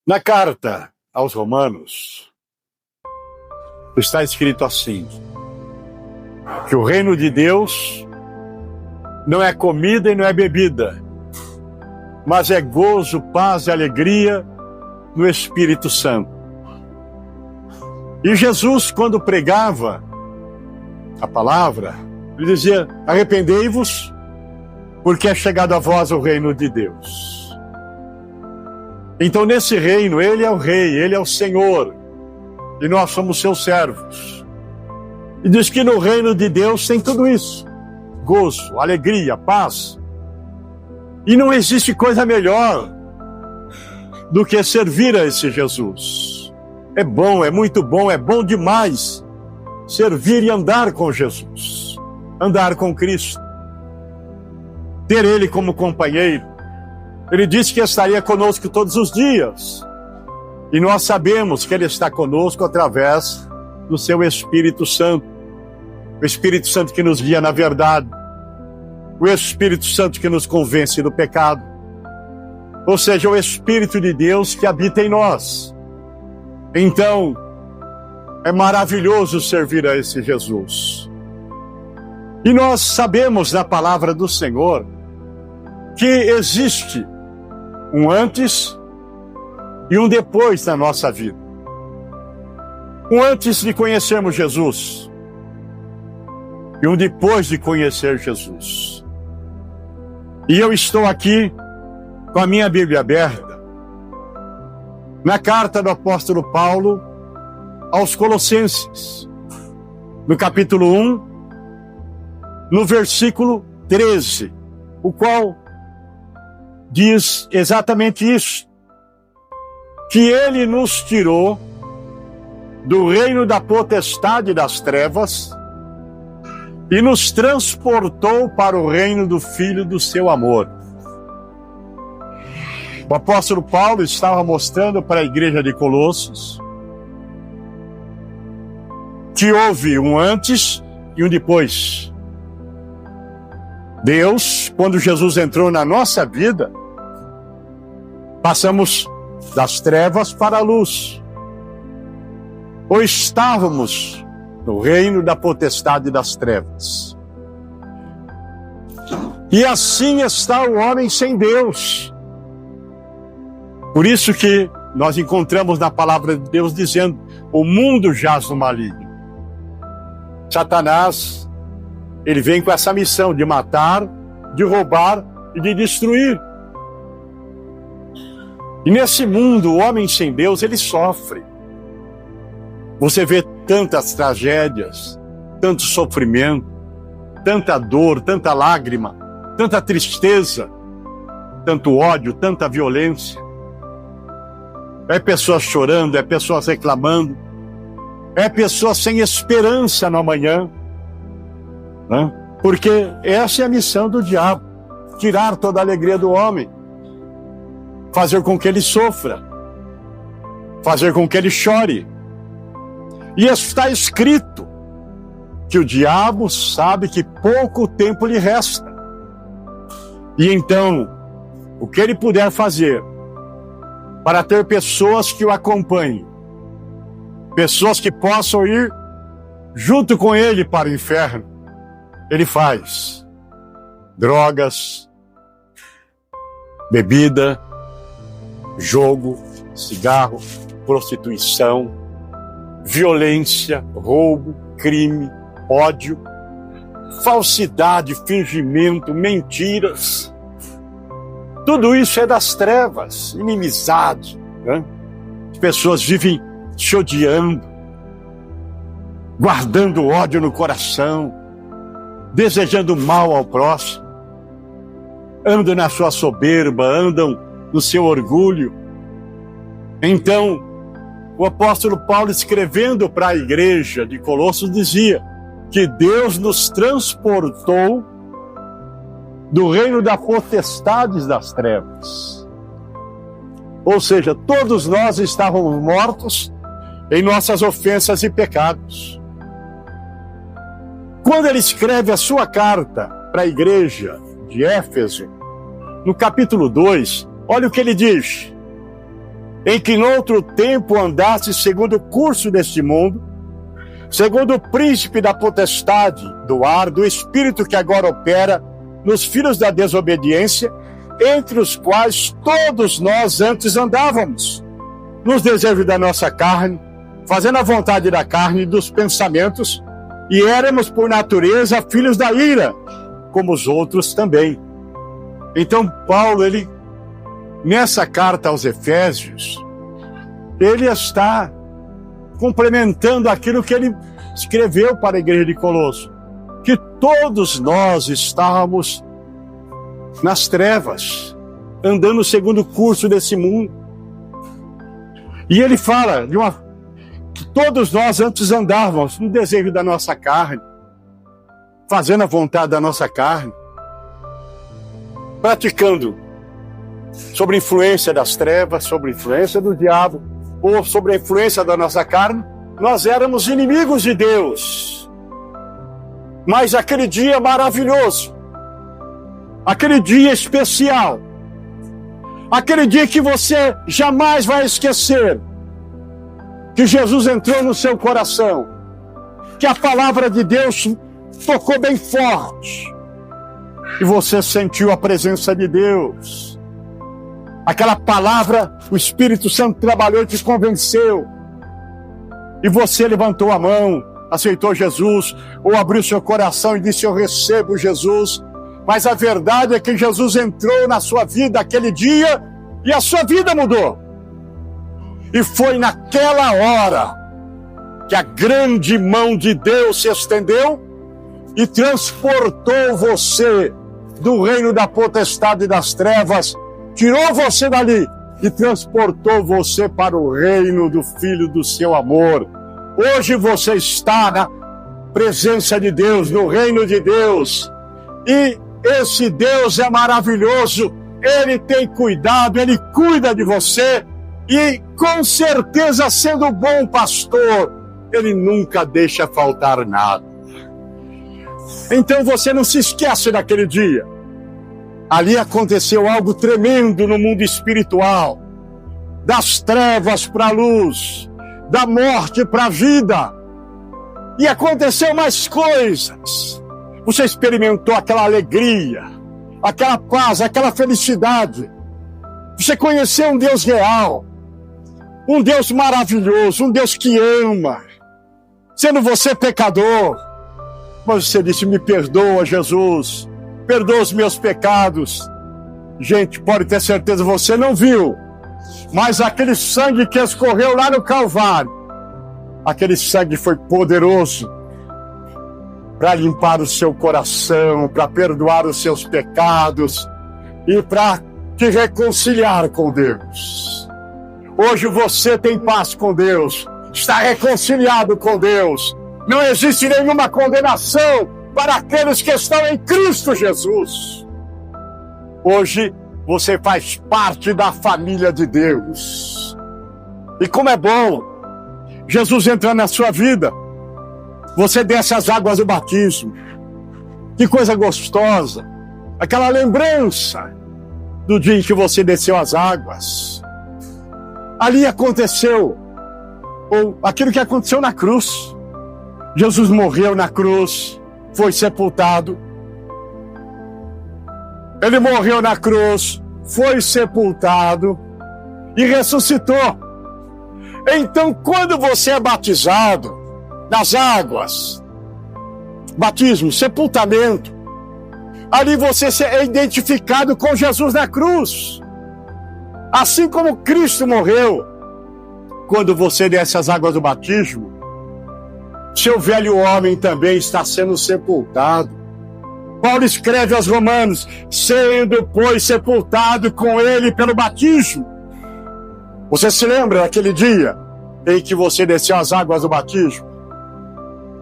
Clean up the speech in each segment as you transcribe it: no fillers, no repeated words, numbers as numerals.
Na carta aos Romanos, está escrito assim, que o reino de Deus não é comida e não é bebida, mas é gozo, paz e alegria no Espírito Santo. E Jesus, quando pregava a palavra, ele dizia: arrependei-vos, porque é chegado a vós o reino de Deus. Então, nesse reino, ele é o rei, ele é o Senhor, e nós somos seus servos. E diz que no reino de Deus tem tudo isso: gozo, alegria, paz. E não existe coisa melhor do que servir a esse Jesus. É bom, é muito bom, é bom demais servir e andar com Jesus, andar com Cristo, ter Ele como companheiro. Ele disse que estaria conosco todos os dias. E nós sabemos que Ele está conosco através do Seu Espírito Santo. O Espírito Santo que nos guia na verdade. O Espírito Santo que nos convence do pecado. Ou seja, o Espírito de Deus que habita em nós. Então, é maravilhoso servir a esse Jesus. E nós sabemos na palavra do Senhor que existe um antes e um depois na nossa vida. Um antes de conhecermos Jesus e um depois de conhecer Jesus. E eu estou aqui com a minha Bíblia aberta na carta do apóstolo Paulo aos Colossenses, no capítulo 1, no versículo 13, o qual diz exatamente isso, que Ele nos tirou do reino da potestade das trevas e nos transportou para o reino do Filho do seu amor. O apóstolo Paulo estava mostrando para a igreja de Colossos que houve um antes e um depois. Deus, quando Jesus entrou na nossa vida, passamos das trevas para a luz. Ou estávamos no reino da potestade das trevas. E assim está o homem sem Deus. Por isso que nós encontramos na palavra de Deus dizendo: o mundo jaz no maligno. Satanás, ele vem com essa missão de matar, de roubar e de destruir. E nesse mundo, o homem sem Deus, ele sofre. Você vê tantas tragédias, tanto sofrimento, tanta dor, tanta lágrima, tanta tristeza, tanto ódio, tanta violência. É pessoas chorando, é pessoas reclamando, é pessoas sem esperança no amanhã, né? Porque essa é a missão do diabo: tirar toda a alegria do homem, fazer com que ele sofra, fazer com que ele chore. E está escrito que o diabo sabe que pouco tempo lhe resta. E então, o que ele puder fazer para ter pessoas que o acompanhem, pessoas que possam ir junto com ele para o inferno, ele faz. Drogas, bebida, jogo, cigarro, prostituição, violência, roubo, crime, ódio, falsidade, fingimento, mentiras. Tudo isso é das trevas, inimizade, né? As pessoas vivem se odiando, guardando ódio no coração, desejando mal ao próximo, andam na sua soberba, andam no seu orgulho. Então, o apóstolo Paulo, escrevendo para a igreja de Colossos, dizia que Deus nos transportou do reino das potestades das trevas. Ou seja, todos nós estávamos mortos em nossas ofensas e pecados. Quando ele escreve a sua carta para a igreja de Éfeso, no capítulo 2, olha o que ele diz: em que noutro tempo andaste segundo o curso deste mundo, segundo o príncipe da potestade do ar, do espírito que agora opera nos filhos da desobediência, entre os quais todos nós antes andávamos, nos desejos da nossa carne, fazendo a vontade da carne e dos pensamentos, e éramos por natureza filhos da ira, como os outros também. Então Paulo, nessa carta aos Efésios, ele está complementando aquilo que ele escreveu para a igreja de Colosso, que todos nós estávamos nas trevas, andando segundo o curso desse mundo. E ele fala que todos nós antes andávamos no desejo da nossa carne, fazendo a vontade da nossa carne, praticando sob a influência das trevas, sob a influência do diabo, ou sob a influência da nossa carne. Nós éramos inimigos de Deus. Mas aquele dia maravilhoso, aquele dia especial, aquele dia que você jamais vai esquecer, que Jesus entrou no seu coração, que a palavra de Deus tocou bem forte, e você sentiu a presença de Deus. Aquela palavra, o Espírito Santo trabalhou e te convenceu, e você levantou a mão, aceitou Jesus, ou abriu seu coração e disse: eu recebo Jesus. Mas a verdade é que Jesus entrou na sua vida aquele dia e a sua vida mudou. E foi naquela hora que a grande mão de Deus se estendeu e transportou você do reino da potestade das trevas, tirou você dali e transportou você para o reino do Filho do seu amor. Hoje você está na presença de Deus, no reino de Deus, e esse Deus é maravilhoso. Ele tem cuidado, Ele cuida de você, e com certeza, sendo bom pastor, Ele nunca deixa faltar nada. Então você não se esquece daquele dia. Ali aconteceu algo tremendo no mundo espiritual, das trevas para a luz, da morte para a vida, e aconteceu mais coisas. Você experimentou aquela alegria, aquela paz, aquela felicidade. Você conheceu um Deus real, um Deus maravilhoso, um Deus que ama, sendo você pecador. Mas você disse: me perdoa, Jesus, perdoa os meus pecados. Gente, pode ter certeza, você não viu, mas aquele sangue que escorreu lá no Calvário, aquele sangue foi poderoso para limpar o seu coração, para perdoar os seus pecados e para te reconciliar com Deus. Hoje você tem paz com Deus, está reconciliado com Deus. Não existe nenhuma condenação para aqueles que estão em Cristo Jesus. Hoje você faz parte da família de Deus. E como é bom Jesus entrar na sua vida. Você desce as águas do batismo. Que coisa gostosa. Aquela lembrança do dia em que você desceu as águas. Ali aconteceu aquilo que aconteceu na cruz. Jesus morreu na cruz, foi sepultado. Ele morreu na cruz, foi sepultado e ressuscitou. Então, quando você é batizado nas águas, batismo, sepultamento, ali você é identificado com Jesus na cruz. Assim como Cristo morreu, quando você desce as águas do batismo, seu velho homem também está sendo sepultado. Paulo escreve aos Romanos: sendo, pois, sepultado com ele pelo batismo. Você se lembra daquele dia em que você desceu as águas do batismo?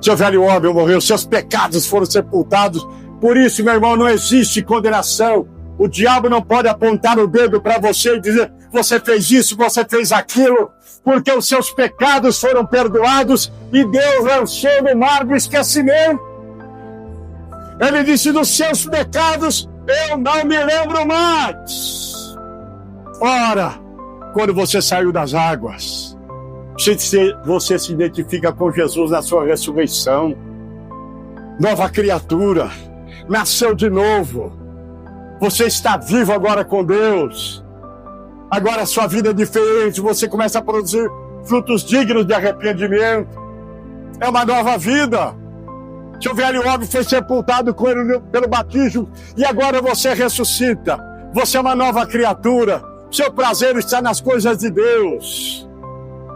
Seu velho homem morreu, seus pecados foram sepultados. Por isso, meu irmão, não existe condenação. O diabo não pode apontar o dedo para você e dizer: você fez isso, você fez aquilo, porque os seus pecados foram perdoados e Deus lançou no mar do esquecimento. Ele disse: dos seus pecados eu não me lembro mais. Ora, quando você saiu das águas. Você se identifica com Jesus na sua ressurreição. Nova criatura, nasceu de novo. Você está vivo agora com Deus. Agora a sua vida é diferente, você começa a produzir frutos dignos de arrependimento. É uma nova vida. Seu velho homem foi sepultado com ele pelo batismo e agora você ressuscita. Você é uma nova criatura. Seu prazer está nas coisas de Deus.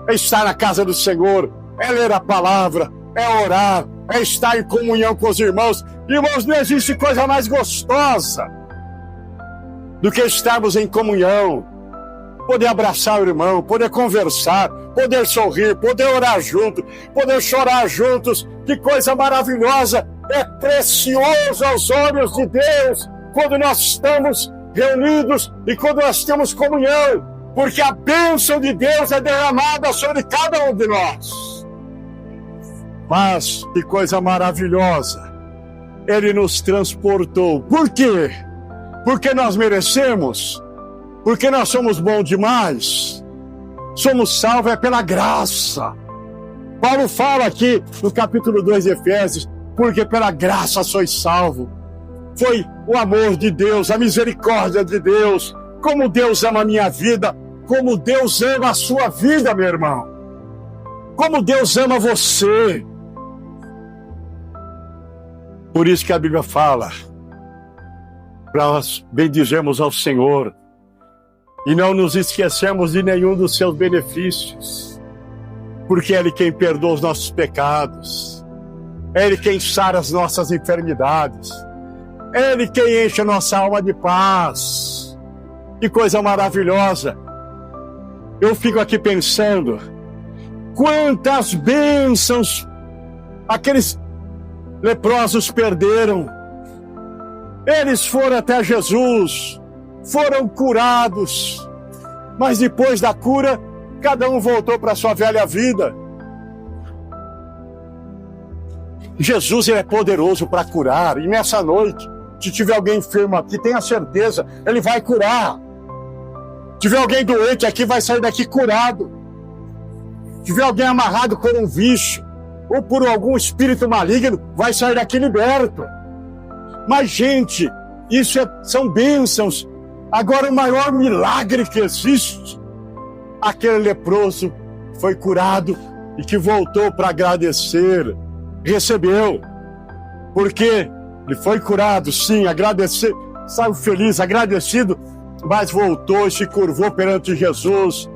É estar na casa do Senhor, é ler a palavra, é orar, é estar em comunhão com os irmãos. Irmãos, não existe coisa mais gostosa do que estarmos em comunhão. Poder abraçar o irmão, poder conversar, poder sorrir, poder orar junto, poder chorar juntos. Que coisa maravilhosa! É precioso aos olhos de Deus quando nós estamos reunidos e quando nós temos comunhão, porque a bênção de Deus é derramada sobre cada um de nós. Mas que coisa maravilhosa! Ele nos transportou. Por quê? Porque nós merecemos? Porque nós somos bons demais? Somos salvos pela graça. Paulo fala aqui no capítulo 2 de Efésios, porque pela graça sois salvos. Foi o amor de Deus, a misericórdia de Deus. Como Deus ama a minha vida, como Deus ama a sua vida, meu irmão. Como Deus ama você. Por isso que a Bíblia fala, para nós bendizermos ao Senhor e não nos esquecemos de nenhum dos seus benefícios, porque é Ele quem perdoa os nossos pecados, é Ele quem sara as nossas enfermidades, é Ele quem enche a nossa alma de paz. Que coisa maravilhosa! Eu fico aqui pensando, quantas bênçãos aqueles leprosos perderam. Eles foram até Jesus, foram curados, mas depois da cura, cada um voltou para a sua velha vida. Jesus, ele é poderoso para curar, e nessa noite, se tiver alguém enfermo aqui, tenha certeza, ele vai curar. Se tiver alguém doente aqui, vai sair daqui curado. Se tiver alguém amarrado por um vício, ou por algum espírito maligno, vai sair daqui liberto. Mas, gente, isso são bênçãos. Agora, o maior milagre que existe, aquele leproso foi curado e que voltou para agradecer, recebeu, porque ele foi curado, sim, agradecer, saiu feliz, agradecido, mas voltou e se curvou perante Jesus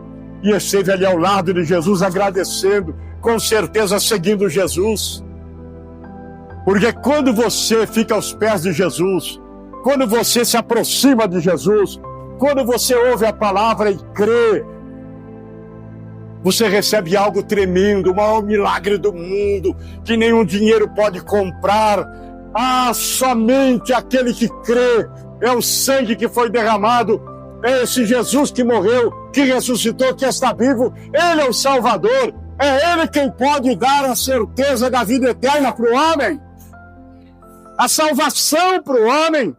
e esteve ali ao lado de Jesus agradecendo, com certeza seguindo Jesus. Porque quando você fica aos pés de Jesus, quando você se aproxima de Jesus, quando você ouve a palavra e crê, você recebe algo tremendo, o maior milagre do mundo, que nenhum dinheiro pode comprar. Ah, somente aquele que crê, é o sangue que foi derramado, é esse Jesus que morreu, que ressuscitou, que está vivo, Ele é o Salvador, é Ele quem pode dar a certeza da vida eterna para o homem, a salvação para o homem,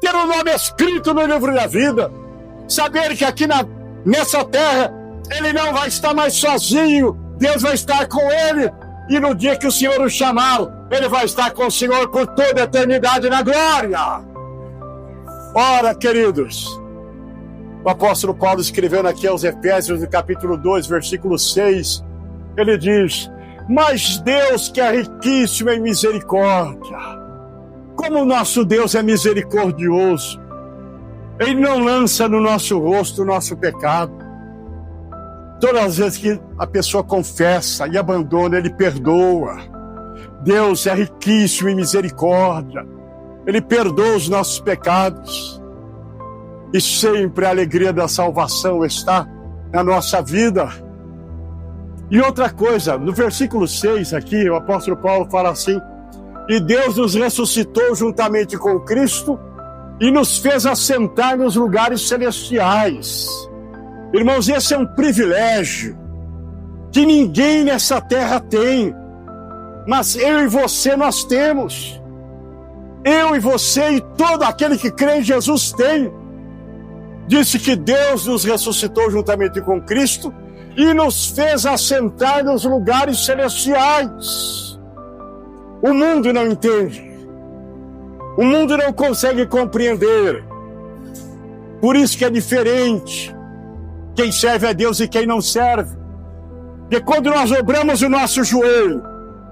ter o nome escrito no livro da vida, saber que aqui nessa terra ele não vai estar mais sozinho, Deus vai estar com ele, e no dia que o Senhor o chamar, ele vai estar com o Senhor por toda a eternidade na glória. Ora, queridos, o apóstolo Paulo escrevendo aqui aos Efésios, no capítulo 2, versículo 6, ele diz: mas Deus, que é riquíssimo em misericórdia, como o nosso Deus é misericordioso, Ele não lança no nosso rosto o nosso pecado. Todas as vezes que a pessoa confessa e abandona, Ele perdoa. Deus é riquíssimo em misericórdia, Ele perdoa os nossos pecados. E sempre a alegria da salvação está na nossa vida. E outra coisa, no versículo 6 aqui, o apóstolo Paulo fala assim: e Deus nos ressuscitou juntamente com Cristo e nos fez assentar nos lugares celestiais. Irmãos, esse é um privilégio que ninguém nessa terra tem, mas eu e você nós temos. Eu e você e todo aquele que crê em Jesus tem. disse que Deus nos ressuscitou juntamente com Cristo e nos fez assentar nos lugares celestiais. O mundo não entende. O mundo não consegue compreender. Por isso que é diferente quem serve a Deus e quem não serve. Porque quando nós dobramos o nosso joelho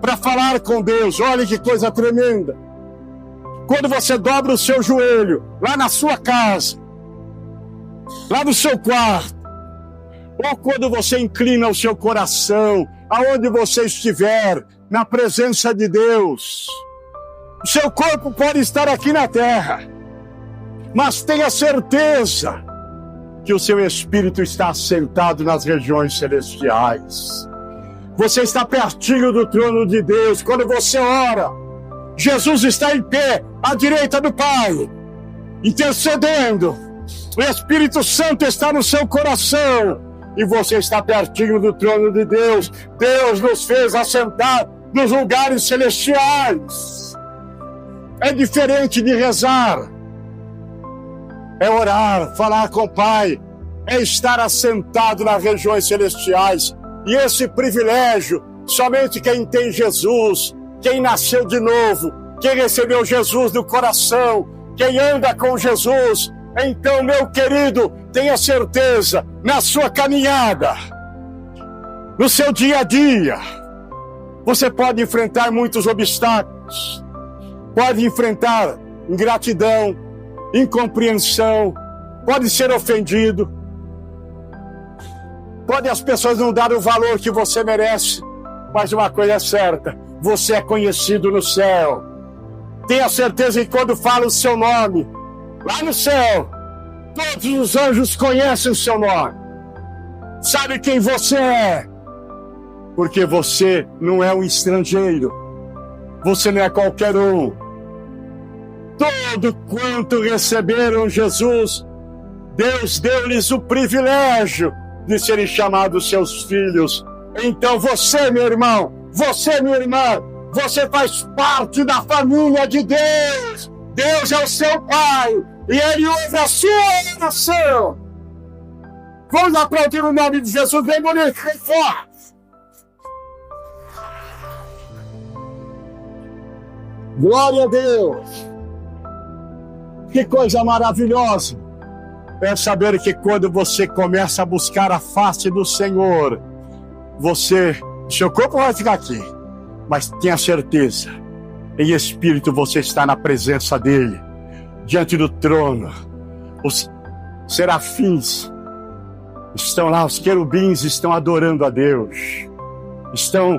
para falar com Deus, olha que coisa tremenda. Quando você dobra o seu joelho lá na sua casa, lá no seu quarto, ou quando você inclina o seu coração, aonde você estiver, na presença de Deus, o seu corpo pode estar aqui na terra, mas tenha certeza que o seu espírito está assentado nas regiões celestiais. Você está pertinho do trono de Deus. Quando você ora, Jesus está em pé à direita do Pai, intercedendo. O Espírito Santo está no seu coração e você está pertinho do trono de Deus. Deus nos fez assentar nos lugares celestiais. É diferente de rezar. É orar, falar com o Pai, é estar assentado nas regiões celestiais. E esse privilégio, somente quem tem Jesus, quem nasceu de novo, quem recebeu Jesus no coração, quem anda com Jesus. Então, meu querido, tenha certeza, na sua caminhada, no seu dia a dia, você pode enfrentar muitos obstáculos, pode enfrentar ingratidão, incompreensão, pode ser ofendido, pode as pessoas não dar o valor que você merece, mas uma coisa é certa, você é conhecido no céu. Tenha certeza que quando fala o seu nome, lá no céu, todos os anjos conhecem o seu nome, sabe quem você é, porque você não é um estrangeiro, você não é qualquer um. Todo quanto receberam Jesus, Deus deu-lhes o privilégio de serem chamados seus filhos. Então você, meu irmão, você, minha irmã, você faz parte da família de Deus. Deus é o seu Pai e Ele ouve a sua oração. Vamos aplaudir o nome de Jesus bem bonito, bem forte. Glória a Deus. Que coisa maravilhosa é saber que quando você começa a buscar a face do Senhor, seu corpo vai ficar aqui, mas tenha certeza, em espírito você está na presença dele, diante do trono. Os serafins estão lá, os querubins estão adorando a Deus, estão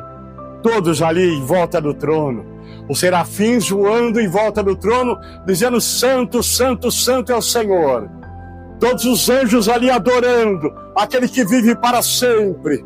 todos ali em volta do trono. Os serafins voando em volta do trono, dizendo: Santo, Santo, Santo é o Senhor. Todos os anjos ali adorando aquele que vive para sempre.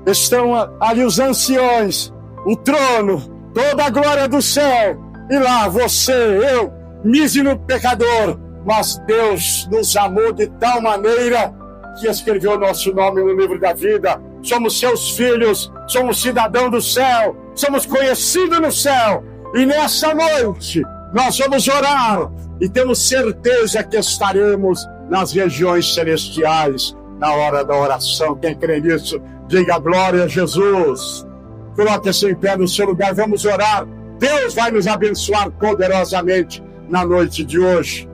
Estão ali os anciões, o trono, toda a glória do céu. E lá você, eu, mísero pecador, mas Deus nos amou de tal maneira que escreveu o nosso nome no livro da vida. Somos seus filhos, somos cidadãos do céu, somos conhecidos no céu. E nessa noite nós vamos orar e temos certeza que estaremos nas regiões celestiais na hora da oração. Quem crê nisso, diga glória a Jesus. Coloque-se em pé no seu lugar, vamos orar. Deus vai nos abençoar poderosamente na noite de hoje.